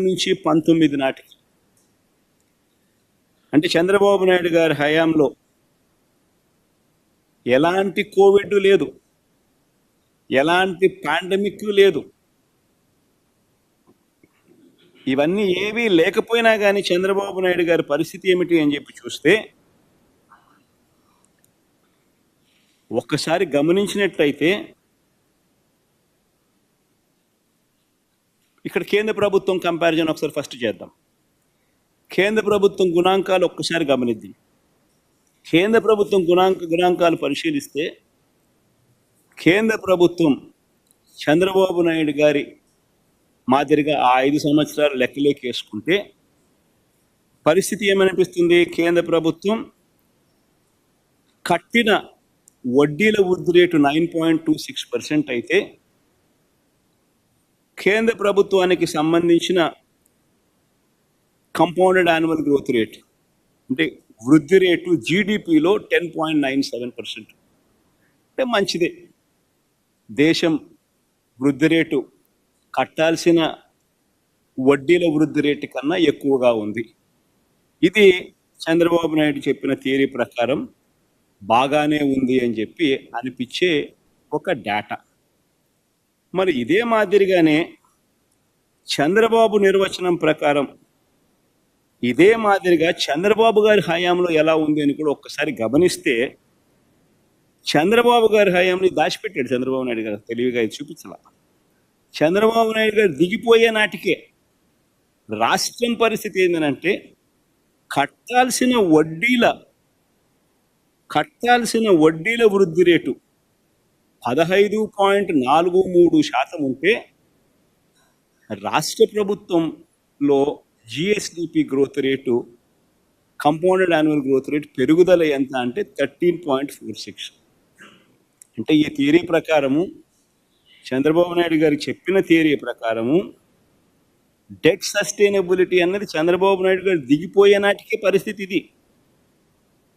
నుంచి 19 నాటికి, అంటే చంద్రబాబు నాయుడు గారి హయాంలో ఎలాంటి కోవిడ్ లేదు, ఎలాంటి పాండమిక్ లేదు. ఇవన్నీ ఏవీ లేకపోయినా కానీ చంద్రబాబు నాయుడు గారి పరిస్థితి ఏమిటి అని చెప్పి చూస్తే, ఒక్కసారి గమనించినట్లయితే ఇక్కడ కేంద్ర ప్రభుత్వం కంపారిజన్ ఒకసారి ఫస్ట్ చేద్దాం. కేంద్ర ప్రభుత్వం గుణాంకాలు ఒక్కసారి గమనిద్దాం. కేంద్ర ప్రభుత్వం గుణాంకాలు పరిశీలిస్తే కేంద్ర ప్రభుత్వం చంద్రబాబు నాయుడు గారి మాదిరిగా ఆ 5 సంవత్సరాలు లెక్కలోకి వేసుకుంటే పరిస్థితి ఏమనిపిస్తుంది? కేంద్ర ప్రభుత్వం కట్టిన వడ్డీల వృద్ధి రేటు 9.26% అయితే కేంద్ర ప్రభుత్వానికి సంబంధించిన కంపౌండెడ్ యాన్యువల్ గ్రోత్ రేట్ అంటే వృద్ధి రేటు జీడిపిలో 10.97%. అంటే మంచిదే. దేశం వృద్ధి రేటు కట్టాల్సిన వడ్డీల వృద్ధి రేటు కన్నా ఎక్కువగా ఉంది. ఇది చంద్రబాబు నాయుడు చెప్పిన థియరీ ప్రకారం బాగానే ఉంది అని చెప్పి అనిపించే ఒక డేటా. మరి ఇదే మాదిరిగానే చంద్రబాబు నిర్వచనం ప్రకారం ఇదే మాదిరిగా చంద్రబాబు గారి హయాంలో ఎలా ఉంది అని కూడా ఒక్కసారి గమనిస్తే, చంద్రబాబు గారి హయాంని దాచిపెట్టాడు చంద్రబాబు నాయుడు గారు, తెలివిగా ఇది చూపించాల. చంద్రబాబు నాయుడు గారు దిగిపోయే నాటికే రాష్ట్రం పరిస్థితి ఏంటంటే కట్టాల్సిన వడ్డీల వృద్ధి రేటు 15.43% ఉంటే రాష్ట్ర ప్రభుత్వంలో GSDP growth rate, compounded annual growth rate పెరుగుదల ఎంత అంటే 13.46. అంటే ఈ థియరీ ప్రకారము, చంద్రబాబు నాయుడు గారు చెప్పిన థియరీ ప్రకారము డెట్ సస్టైనబిలిటీ అన్నది చంద్రబాబు నాయుడు గారు దిగిపోయే నాటికే పరిస్థితి ఇది.